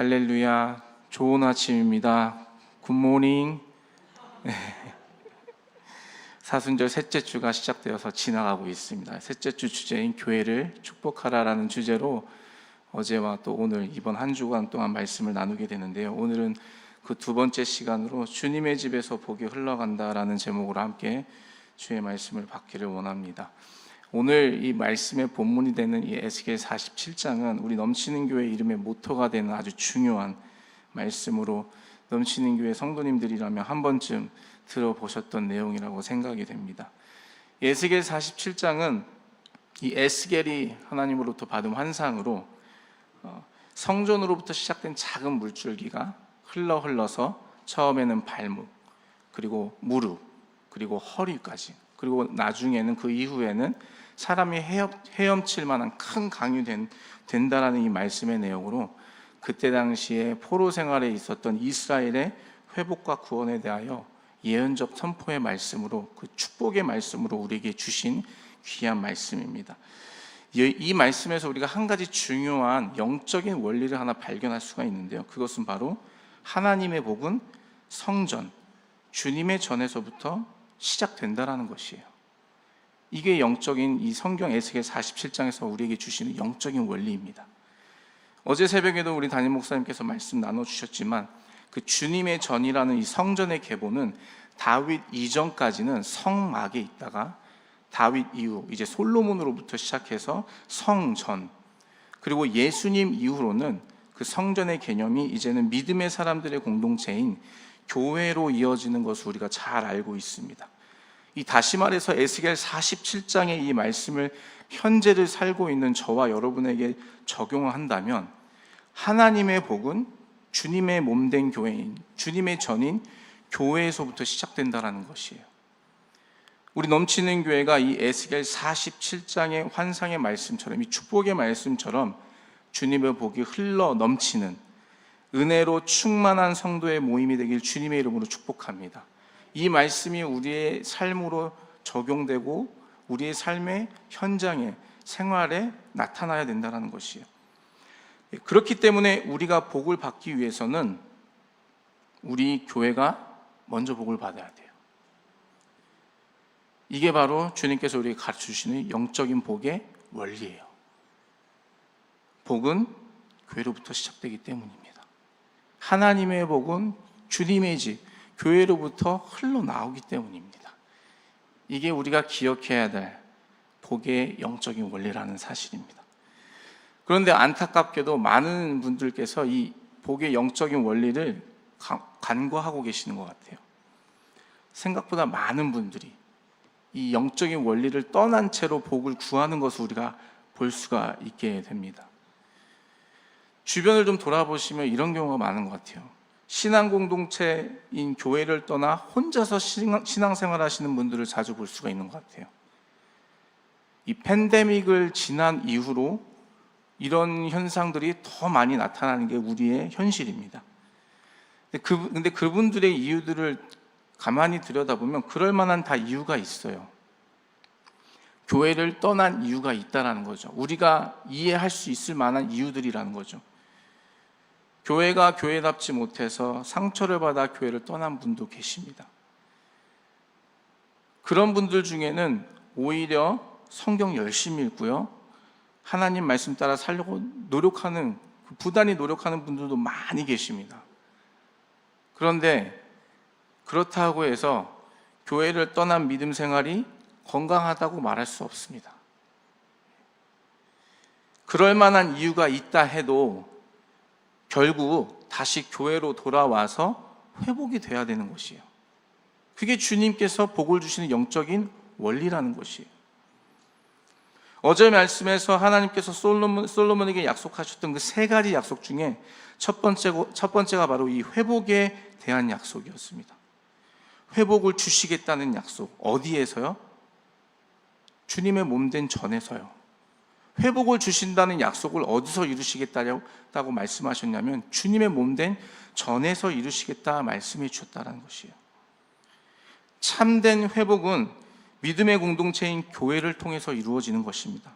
할렐루야, 좋은 아침입니다. 굿모닝. 사순절 셋째 주가 시작되어서 지나가고 있습니다. 셋째 주 주제인 교회를 축복하라라는 주제로 어제와 또 오늘 이번 한 주간 동안 말씀을 나누게 되는데요. 오늘은 그 두 번째 시간으로 주님의 집에서 복이 흘러간다라는 제목으로 함께 주의 말씀을 받기를 원합니다. 오늘 이 말씀의 본문이 되는 이 에스겔 47장은 우리 넘치는 교회 이름의 모토가 되는 아주 중요한 말씀으로 넘치는 교회 성도님들이라면 한 번쯤 들어보셨던 내용이라고 생각이 됩니다. 에스겔 47장은 이 에스겔이 하나님으로부터 받은 환상으로 성전으로부터 시작된 작은 물줄기가 흘러서 처음에는 발목, 그리고 무릎, 그리고 허리까지, 그리고 나중에는 그 이후에는 사람이 헤엄칠 만한 큰 강이 된다라는 이 말씀의 내용으로 그때 당시에 포로 생활에 있었던 이스라엘의 회복과 구원에 대하여 예언적 선포의 말씀으로, 그 축복의 말씀으로 우리에게 주신 귀한 말씀입니다. 이 말씀에서 우리가 한 가지 중요한 영적인 원리를 하나 발견할 수가 있는데요. 그것은 바로 하나님의 복은 성전, 주님의 전에서부터 시작된다라는 것이에요. 이게 영적인 이 성경 에스겔 47장에서 우리에게 주시는 영적인 원리입니다. 어제 새벽에도 우리 담임 목사님께서 말씀 나눠주셨지만 그 주님의 전이라는 이 성전의 계보는 다윗 이전까지는 성막에 있다가 다윗 이후 이제 솔로몬으로부터 시작해서 성전, 그리고 예수님 이후로는 그 성전의 개념이 이제는 믿음의 사람들의 공동체인 교회로 이어지는 것을 우리가 잘 알고 있습니다. 이 다시 말해서 에스겔 47장의 이 말씀을 현재를 살고 있는 저와 여러분에게 적용을 한다면 하나님의 복은 주님의 몸된 교회인, 주님의 전인 교회에서부터 시작된다는 것이에요. 우리 넘치는 교회가 이 에스겔 47장의 환상의 말씀처럼, 이 축복의 말씀처럼 주님의 복이 흘러 넘치는 은혜로 충만한 성도의 모임이 되길 주님의 이름으로 축복합니다. 이 말씀이 우리의 삶으로 적용되고 우리의 삶의 현장에, 생활에 나타나야 된다는 것이에요. 그렇기 때문에 우리가 복을 받기 위해서는 우리 교회가 먼저 복을 받아야 돼요. 이게 바로 주님께서 우리에게 가르쳐주시는 영적인 복의 원리예요. 복은 교회로부터 시작되기 때문입니다. 하나님의 복은 주님의 집, 교회로부터 흘러나오기 때문입니다. 이게 우리가 기억해야 될 복의 영적인 원리라는 사실입니다. 그런데 안타깝게도 많은 분들께서 이 복의 영적인 원리를 간과하고 계시는 것 같아요. 생각보다 많은 분들이 이 영적인 원리를 떠난 채로 복을 구하는 것을 우리가 볼 수가 있게 됩니다. 주변을 좀 돌아보시면 이런 경우가 많은 것 같아요. 신앙 공동체인 교회를 떠나 혼자서 신앙생활 하시는 분들을 자주 볼 수가 있는 것 같아요. 이 팬데믹을 지난 이후로 이런 현상들이 더 많이 나타나는 게 우리의 현실입니다. 근데 그분들의 이유들을 가만히 들여다보면 그럴 만한 다 이유가 있어요. 교회를 떠난 이유가 있다라는 거죠. 우리가 이해할 수 있을 만한 이유들이라는 거죠. 교회가 교회답지 못해서 상처를 받아 교회를 떠난 분도 계십니다. 그런 분들 중에는 오히려 성경 열심히 읽고요, 하나님 말씀 따라 살려고 노력하는, 부단히 노력하는 분들도 많이 계십니다. 그런데 그렇다고 해서 교회를 떠난 믿음 생활이 건강하다고 말할 수 없습니다. 그럴 만한 이유가 있다 해도 결국 다시 교회로 돌아와서 회복이 돼야 되는 것이에요. 그게 주님께서 복을 주시는 영적인 원리라는 것이에요. 어제 말씀에서 하나님께서 솔로몬에게 약속하셨던 그 세 가지 약속 중에 첫 번째가 바로 이 회복에 대한 약속이었습니다. 회복을 주시겠다는 약속. 어디에서요? 주님의 몸된 전에서요. 회복을 주신다는 약속을 어디서 이루시겠다고 말씀하셨냐면 주님의 몸된 전에서 이루시겠다 말씀해 주셨다는 것이에요. 참된 회복은 믿음의 공동체인 교회를 통해서 이루어지는 것입니다.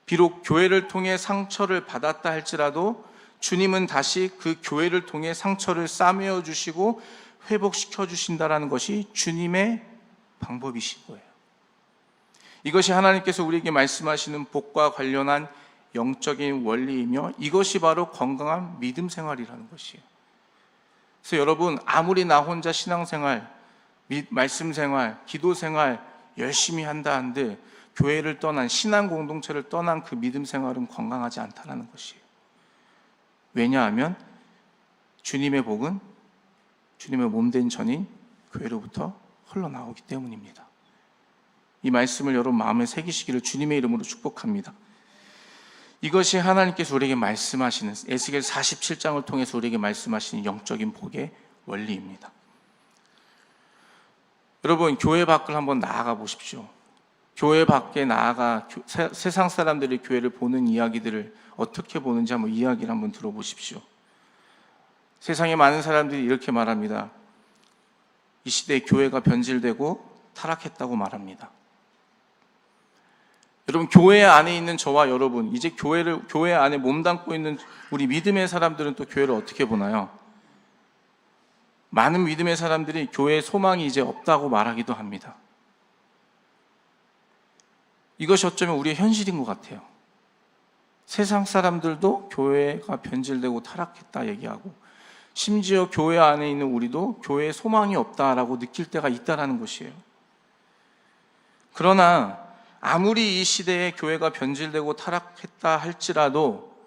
비록 교회를 통해 상처를 받았다 할지라도 주님은 다시 그 교회를 통해 상처를 싸매어 주시고 회복시켜 주신다라는 것이 주님의 방법이신 거예요. 이것이 하나님께서 우리에게 말씀하시는 복과 관련한 영적인 원리이며 이것이 바로 건강한 믿음 생활이라는 것이에요. 그래서 여러분, 아무리 나 혼자 신앙생활, 말씀 생활, 기도 생활 열심히 한다 한들 교회를 떠난, 신앙 공동체를 떠난 그 믿음 생활은 건강하지 않다는 것이에요. 왜냐하면 주님의 복은 주님의 몸된 전인 교회로부터 흘러나오기 때문입니다. 이 말씀을 여러분 마음에 새기시기를 주님의 이름으로 축복합니다. 이것이 하나님께서 우리에게 말씀하시는, 에스겔 47장을 통해서 우리에게 말씀하시는 영적인 복의 원리입니다. 여러분, 교회 밖을 한번 나아가 보십시오. 교회 밖에 나아가 세상 사람들이 교회를 보는 이야기들을 어떻게 보는지 한번 이야기를 한번 들어보십시오. 세상에 많은 사람들이 이렇게 말합니다. 이 시대에 교회가 변질되고 타락했다고 말합니다. 여러분, 교회 안에 있는 저와 여러분, 이제 교회 안에 몸담고 있는 우리 믿음의 사람들은 또 교회를 어떻게 보나요? 많은 믿음의 사람들이 교회에 소망이 이제 없다고 말하기도 합니다. 이것이 어쩌면 우리의 현실인 것 같아요. 세상 사람들도 교회가 변질되고 타락했다 얘기하고, 심지어 교회 안에 있는 우리도 교회에 소망이 없다라고 느낄 때가 있다는 것이에요. 그러나 아무리 이 시대에 교회가 변질되고 타락했다 할지라도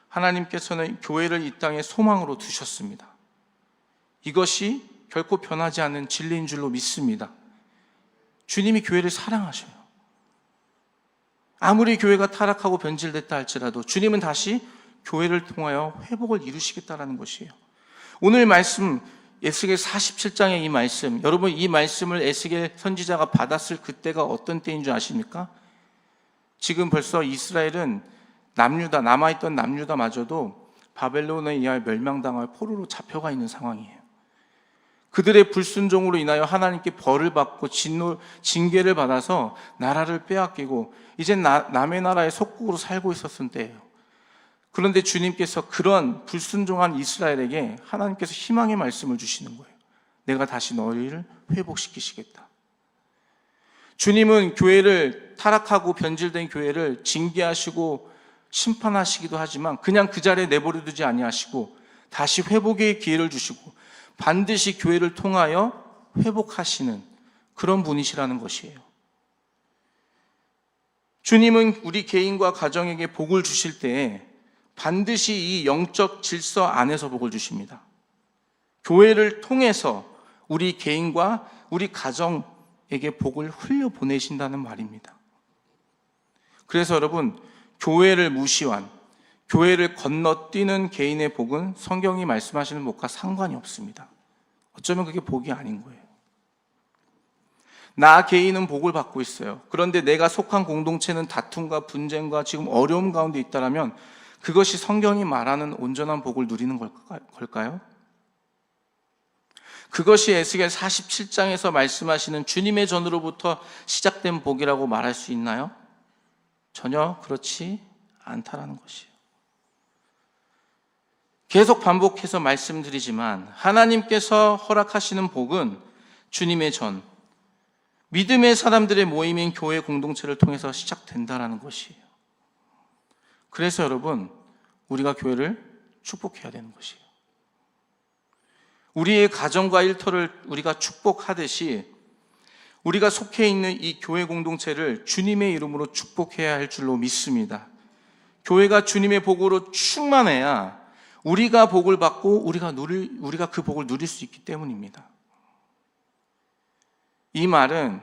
하나님께서는 교회를 이 땅에 소망으로 두셨습니다. 이것이 결코 변하지 않는 진리인 줄로 믿습니다. 주님이 교회를 사랑하셔요. 아무리 교회가 타락하고 변질됐다 할지라도 주님은 다시 교회를 통하여 회복을 이루시겠다는 것이에요. 오늘 말씀, 에스겔 47장의 이 말씀, 여러분, 이 말씀을 에스겔 선지자가 받았을 그때가 어떤 때인 줄 아십니까? 지금 벌써 이스라엘은 남아있던 남유다마저도 바벨론에 의하여 멸망당할 포로로 잡혀가 있는 상황이에요. 그들의 불순종으로 인하여 하나님께 벌을 받고 징계를 받아서 나라를 빼앗기고 이제 남의 나라의 속국으로 살고 있었을 때예요. 그런데 주님께서 그런 불순종한 이스라엘에게 하나님께서 희망의 말씀을 주시는 거예요. 내가 다시 너희를 회복시키시겠다. 주님은 교회를, 타락하고 변질된 교회를 징계하시고 심판하시기도 하지만 그냥 그 자리에 내버려 두지 아니하시고 다시 회복의 기회를 주시고 반드시 교회를 통하여 회복하시는 그런 분이시라는 것이에요. 주님은 우리 개인과 가정에게 복을 주실 때에 반드시 이 영적 질서 안에서 복을 주십니다. 교회를 통해서 우리 개인과 우리 가정에게 복을 흘려보내신다는 말입니다. 그래서 여러분, 교회를 무시한, 교회를 건너뛰는 개인의 복은 성경이 말씀하시는 복과 상관이 없습니다. 어쩌면 그게 복이 아닌 거예요. 나 개인은 복을 받고 있어요. 그런데 내가 속한 공동체는 다툼과 분쟁과 지금 어려움 가운데 있다면 그것이 성경이 말하는 온전한 복을 누리는 걸까요? 그것이 에스겔 47장에서 말씀하시는 주님의 전으로부터 시작된 복이라고 말할 수 있나요? 전혀 그렇지 않다라는 것이에요. 계속 반복해서 말씀드리지만 하나님께서 허락하시는 복은 주님의 전, 믿음의 사람들의 모임인 교회 공동체를 통해서 시작된다는 것이에요. 그래서 여러분, 우리가 교회를 축복해야 되는 것이에요. 우리의 가정과 일터를 우리가 축복하듯이 우리가 속해 있는 이 교회 공동체를 주님의 이름으로 축복해야 할 줄로 믿습니다. 교회가 주님의 복으로 충만해야 우리가 복을 받고 우리가 그 복을 누릴 수 있기 때문입니다. 이 말은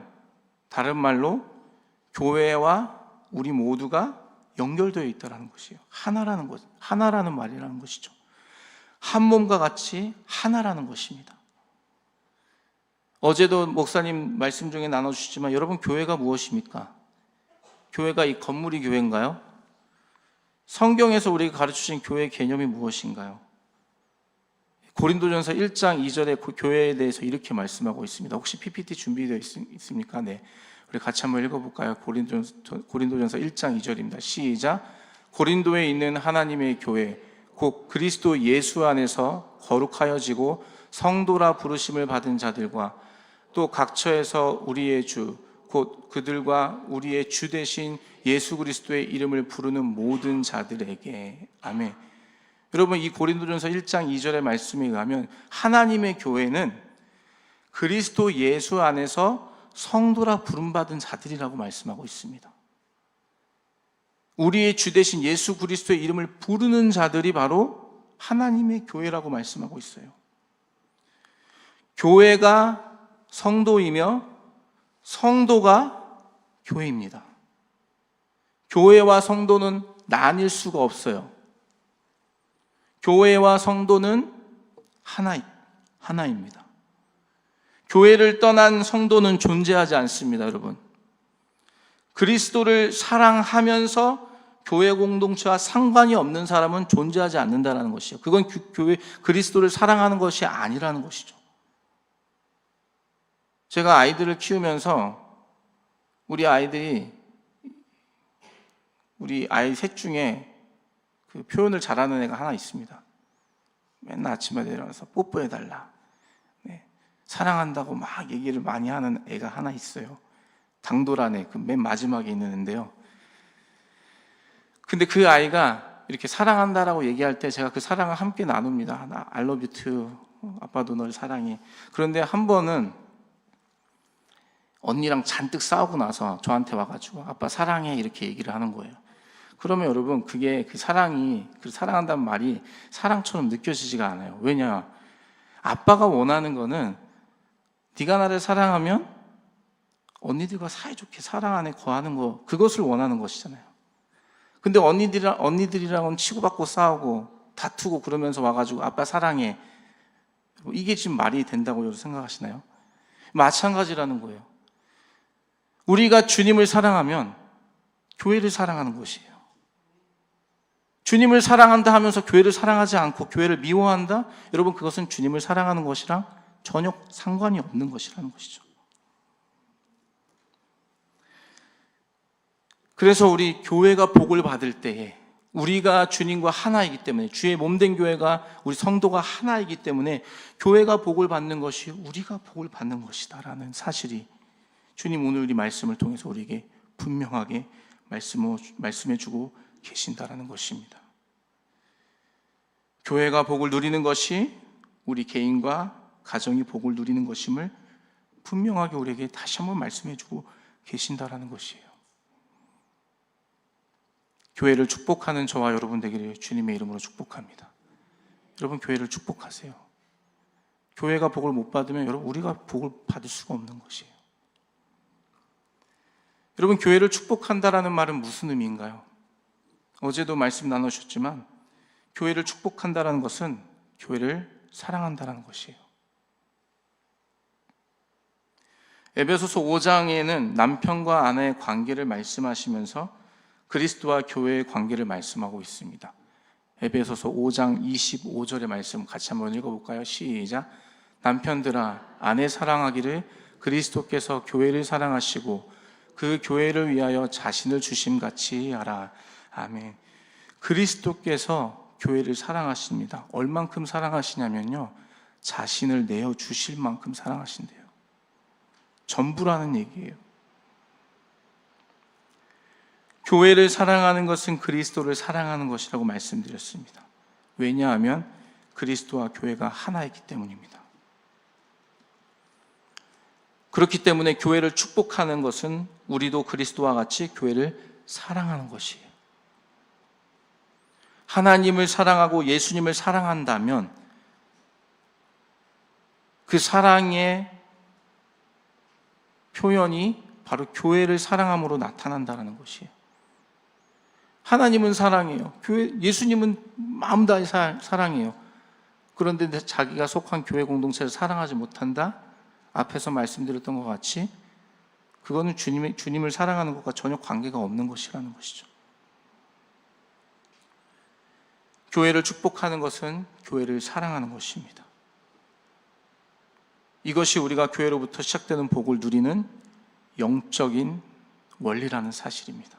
다른 말로 교회와 우리 모두가 연결되어 있다는 것이에요. 하나라는 말이라는 것이죠. 한 몸과 같이 하나라는 것입니다. 어제도 목사님 말씀 중에 나눠주시지만 여러분, 교회가 무엇입니까? 교회가 이 건물이 교회인가요? 성경에서 우리가 가르치신 교회의 개념이 무엇인가요? 고린도전서 1장 2절에 그 교회에 대해서 이렇게 말씀하고 있습니다. 혹시 PPT 준비되어 있습니까? 네, 우리 같이 한번 읽어볼까요? 고린도전서 1장 2절입니다. 시작. 고린도에 있는 하나님의 교회, 곧 그리스도 예수 안에서 거룩하여지고 성도라 부르심을 받은 자들과 또 각처에서 우리의 주 곧 그들과 우리의 주 되신 예수 그리스도의 이름을 부르는 모든 자들에게. 아멘. 여러분, 이 고린도전서 1장 2절의 말씀에 의하면 하나님의 교회는 그리스도 예수 안에서 성도라 부름받은 자들이라고 말씀하고 있습니다. 우리의 주 되신 예수 그리스도의 이름을 부르는 자들이 바로 하나님의 교회라고 말씀하고 있어요. 교회가 성도이며 성도가 교회입니다. 교회와 성도는 나뉠 수가 없어요. 교회와 성도는 하나입니다. 교회를 떠난 성도는 존재하지 않습니다, 여러분. 그리스도를 사랑하면서 교회 공동체와 상관이 없는 사람은 존재하지 않는다는 것이요. 그건 그리스도를 사랑하는 것이 아니라는 것이죠. 제가 아이들을 키우면서 우리 아이 셋 중에 그 표현을 잘하는 애가 하나 있습니다. 맨날 아침마다 일어나서 뽀뽀해달라, 사랑한다고 막 얘기를 많이 하는 애가 하나 있어요. 당돌한 애, 그 맨 마지막에 있는 애인데요. 근데 그 아이가 이렇게 사랑한다라고 얘기할 때 제가 그 사랑을 함께 나눕니다. 나 I love you too. 아빠도 널 사랑해. 그런데 한 번은 언니랑 잔뜩 싸우고 나서 저한테 와가지고 아빠 사랑해 이렇게 얘기를 하는 거예요. 그러면 여러분, 그게 그 사랑한다는 말이 사랑처럼 느껴지지가 않아요. 왜냐? 아빠가 원하는 거는 네가 나를 사랑하면 언니들과 사이좋게 사랑 안에 거하는 거, 그것을 원하는 것이잖아요. 근데 언니들이랑은 치고받고 싸우고 다투고 그러면서 와가지고 아빠 사랑해, 이게 지금 말이 된다고 여러분 생각하시나요? 마찬가지라는 거예요. 우리가 주님을 사랑하면 교회를 사랑하는 것이에요. 주님을 사랑한다 하면서 교회를 사랑하지 않고 교회를 미워한다? 여러분, 그것은 주님을 사랑하는 것이랑 전혀 상관이 없는 것이라는 것이죠. 그래서 우리 교회가 복을 받을 때에 우리가 주님과 하나이기 때문에, 주의 몸된 교회가 우리 성도가 하나이기 때문에 교회가 복을 받는 것이 우리가 복을 받는 것이다라는 사실이 주님 오늘 이 말씀을 통해서 우리에게 분명하게 말씀해 주고 계신다라는 것입니다. 교회가 복을 누리는 것이 우리 개인과 가정이 복을 누리는 것임을 분명하게 우리에게 다시 한번 말씀해 주고 계신다라는 것이에요. 교회를 축복하는 저와 여러분 되기를 주님의 이름으로 축복합니다. 여러분, 교회를 축복하세요. 교회가 복을 못 받으면 여러분, 우리가 복을 받을 수가 없는 것이에요. 여러분, 교회를 축복한다라는 말은 무슨 의미인가요? 어제도 말씀 나누셨지만 교회를 축복한다라는 것은 교회를 사랑한다라는 것이에요. 에베소서 5장에는 남편과 아내의 관계를 말씀하시면서 그리스도와 교회의 관계를 말씀하고 있습니다. 에베소서 5장 25절의 말씀 같이 한번 읽어볼까요? 시작. 남편들아, 아내 사랑하기를 그리스도께서 교회를 사랑하시고 그 교회를 위하여 자신을 주심같이 하라. 아멘. 그리스도께서 교회를 사랑하십니다. 얼만큼 사랑하시냐면요, 자신을 내어주실 만큼 사랑하신대요. 전부라는 얘기예요. 교회를 사랑하는 것은 그리스도를 사랑하는 것이라고 말씀드렸습니다. 왜냐하면 그리스도와 교회가 하나이기 때문입니다. 그렇기 때문에 교회를 축복하는 것은 우리도 그리스도와 같이 교회를 사랑하는 것이에요. 하나님을 사랑하고 예수님을 사랑한다면 그 사랑의 표현이 바로 교회를 사랑함으로 나타난다는 것이에요. 하나님은 사랑해요. 예수님은 마음 다해 사랑해요. 그런데 자기가 속한 교회 공동체를 사랑하지 못한다? 앞에서 말씀드렸던 것 같이 그거는 주님을 사랑하는 것과 전혀 관계가 없는 것이라는 것이죠. 교회를 축복하는 것은 교회를 사랑하는 것입니다. 이것이 우리가 교회로부터 시작되는 복을 누리는 영적인 원리라는 사실입니다.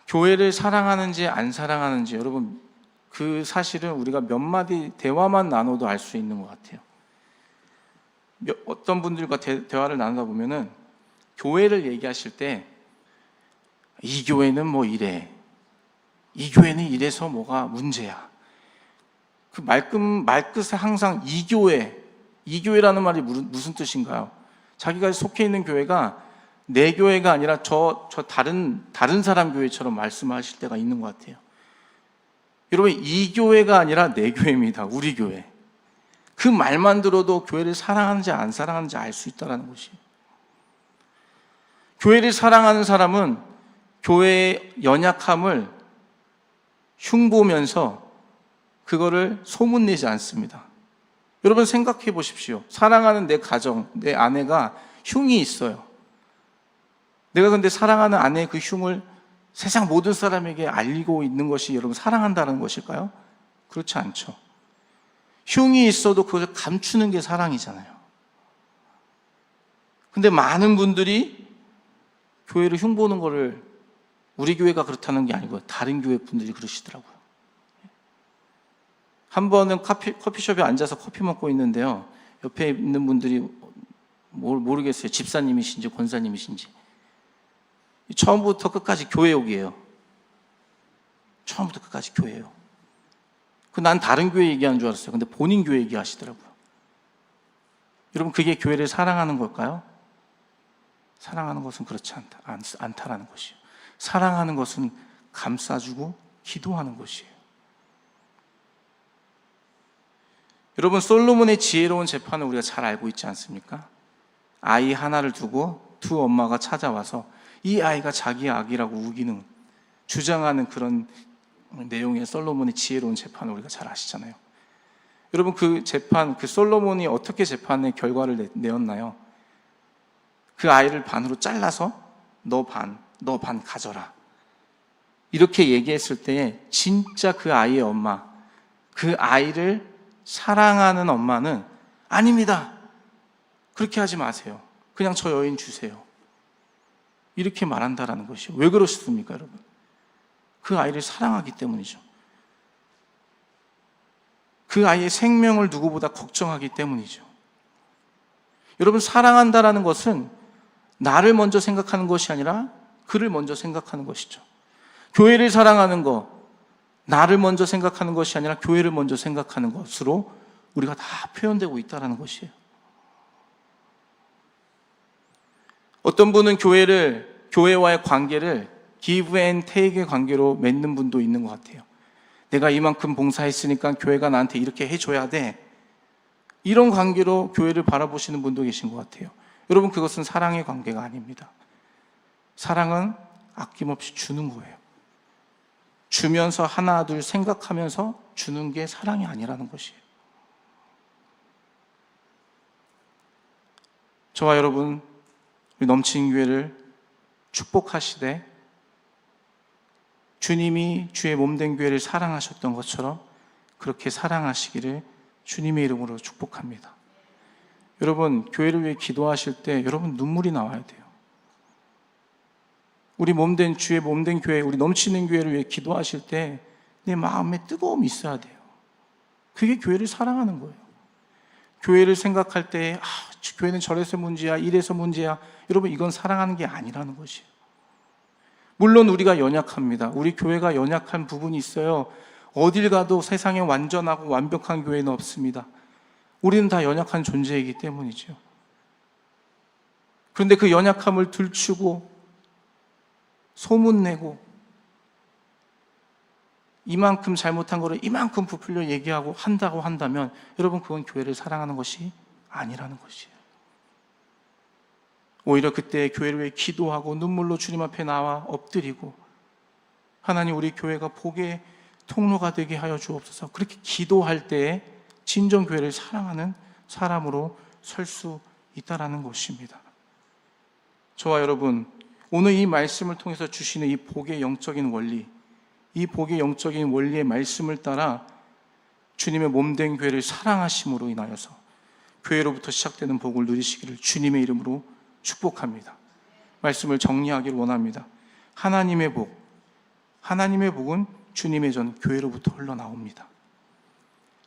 교회를 사랑하는지 안 사랑하는지 여러분 그 사실은 우리가 몇 마디 대화만 나눠도 알 수 있는 것 같아요. 어떤 분들과 대화를 나누다 보면은 교회를 얘기하실 때 이 교회는 뭐 이래, 이 교회는 이래서 뭐가 문제야. 그 말끝에 항상 이 교회라는 말이 무슨 뜻인가요? 자기가 속해 있는 교회가 내 교회가 아니라 저 다른 사람 교회처럼 말씀하실 때가 있는 것 같아요. 여러분, 이 교회가 아니라 내 교회입니다. 우리 교회. 그 말만 들어도 교회를 사랑하는지 안 사랑하는지 알 수 있다는 것이에요. 교회를 사랑하는 사람은 교회의 연약함을 흉보면서 그거를 소문내지 않습니다. 여러분 생각해 보십시오. 사랑하는 내 가정, 내 아내가 흉이 있어요. 내가 근데 사랑하는 아내의 그 흉을 세상 모든 사람에게 알리고 있는 것이 여러분 사랑한다는 것일까요? 그렇지 않죠. 흉이 있어도 그것을 감추는 게 사랑이잖아요. 근데 많은 분들이 교회를 흉보는 거를 우리 교회가 그렇다는 게 아니고 다른 교회 분들이 그러시더라고요. 한 번은 커피숍에 앉아서 커피 먹고 있는데요. 옆에 있는 분들이 모르겠어요. 집사님이신지 권사님이신지. 처음부터 끝까지 교회욕이에요. 처음부터 끝까지 교회요. 난 다른 교회 얘기하는 줄 알았어요. 근데 본인 교회 얘기하시더라고요. 여러분 그게 교회를 사랑하는 걸까요? 사랑하는 것은 그렇지 않다라는 것이에요. 사랑하는 것은 감싸주고 기도하는 것이에요. 여러분 솔로몬의 지혜로운 재판을 우리가 잘 알고 있지 않습니까? 아이 하나를 두고 두 엄마가 찾아와서 이 아이가 자기 아기라고 우기는 주장하는 그런 내용의 솔로몬의 지혜로운 재판을 우리가 잘 아시잖아요. 여러분 그 재판, 그 솔로몬이 어떻게 재판의 결과를 내었나요? 그 아이를 반으로 잘라서 너 반 가져라. 이렇게 얘기했을 때 진짜 그 아이의 엄마, 그 아이를 사랑하는 엄마는 아닙니다. 그렇게 하지 마세요. 그냥 저 여인 주세요. 이렇게 말한다라는 것이요. 왜 그러십니까, 여러분? 그 아이를 사랑하기 때문이죠. 그 아이의 생명을 누구보다 걱정하기 때문이죠. 여러분 사랑한다라는 것은 나를 먼저 생각하는 것이 아니라 그를 먼저 생각하는 것이죠. 교회를 사랑하는 것, 나를 먼저 생각하는 것이 아니라 교회를 먼저 생각하는 것으로 우리가 다 표현되고 있다는 것이에요. 어떤 분은 교회와의 관계를 give and take의 관계로 맺는 분도 있는 것 같아요. 내가 이만큼 봉사했으니까 교회가 나한테 이렇게 해줘야 돼. 이런 관계로 교회를 바라보시는 분도 계신 것 같아요. 여러분 그것은 사랑의 관계가 아닙니다. 사랑은 아낌없이 주는 거예요. 주면서 하나 둘 생각하면서 주는 게 사랑이 아니라는 것이에요. 저와 여러분 우리 넘치는 교회를 축복하시되 주님이 주의 몸된 교회를 사랑하셨던 것처럼 그렇게 사랑하시기를 주님의 이름으로 축복합니다. 여러분 교회를 위해 기도하실 때 여러분 눈물이 나와야 돼요. 우리 주의 몸된 교회, 우리 넘치는 교회를 위해 기도하실 때 내 마음에 뜨거움이 있어야 돼요. 그게 교회를 사랑하는 거예요. 교회를 생각할 때 교회는 저래서 문제야, 이래서 문제야. 여러분 이건 사랑하는 게 아니라는 것이에요. 물론 우리가 연약합니다. 우리 교회가 연약한 부분이 있어요. 어딜 가도 세상에 완전하고 완벽한 교회는 없습니다. 우리는 다 연약한 존재이기 때문이죠. 그런데 그 연약함을 들추고 소문내고 이만큼 잘못한 거를 이만큼 부풀려 얘기하고 한다고 한다면 여러분 그건 교회를 사랑하는 것이 아니라는 것이에요. 오히려 그때 교회를 위해 기도하고 눈물로 주님 앞에 나와 엎드리고 하나님 우리 교회가 복의 통로가 되게 하여 주옵소서. 그렇게 기도할 때에 진정 교회를 사랑하는 사람으로 설 수 있다라는 것입니다. 저와 여러분 오늘 이 말씀을 통해서 주시는 이 복의 영적인 원리, 이 복의 영적인 원리의 말씀을 따라 주님의 몸된 교회를 사랑하심으로 인하여서 교회로부터 시작되는 복을 누리시기를 주님의 이름으로 축복합니다. 말씀을 정리하기를 원합니다. 하나님의 복, 하나님의 복은 주님의 전 교회로부터 흘러나옵니다.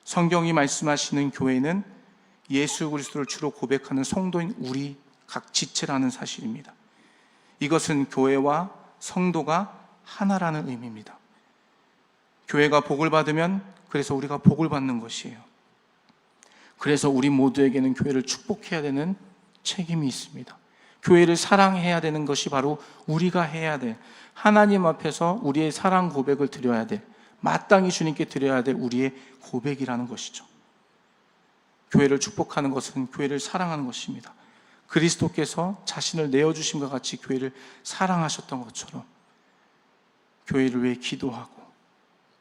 성경이 말씀하시는 교회는 예수 그리스도를 주로 고백하는 성도인 우리 각 지체라는 사실입니다. 이것은 교회와 성도가 하나라는 의미입니다. 교회가 복을 받으면 그래서 우리가 복을 받는 것이에요. 그래서 우리 모두에게는 교회를 축복해야 되는 책임이 있습니다. 교회를 사랑해야 되는 것이 바로 우리가 해야 될, 하나님 앞에서 우리의 사랑 고백을 드려야 될, 마땅히 주님께 드려야 될 우리의 고백이라는 것이죠. 교회를 축복하는 것은 교회를 사랑하는 것입니다. 그리스도께서 자신을 내어주심과 같이 교회를 사랑하셨던 것처럼 교회를 위해 기도하고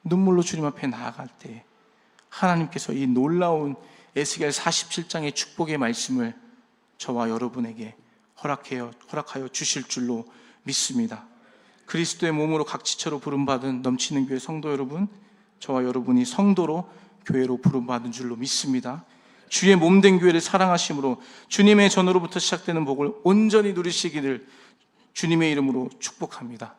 눈물로 주님 앞에 나아갈 때 하나님께서 이 놀라운 에스겔 47장의 축복의 말씀을 저와 여러분에게 허락하여 주실 줄로 믿습니다. 그리스도의 몸으로 각 지체로 부름받은 넘치는 교회 성도 여러분, 저와 여러분이 성도로 교회로 부름받은 줄로 믿습니다. 주의 몸된 교회를 사랑하심으로 주님의 전으로부터 시작되는 복을 온전히 누리시기를 주님의 이름으로 축복합니다.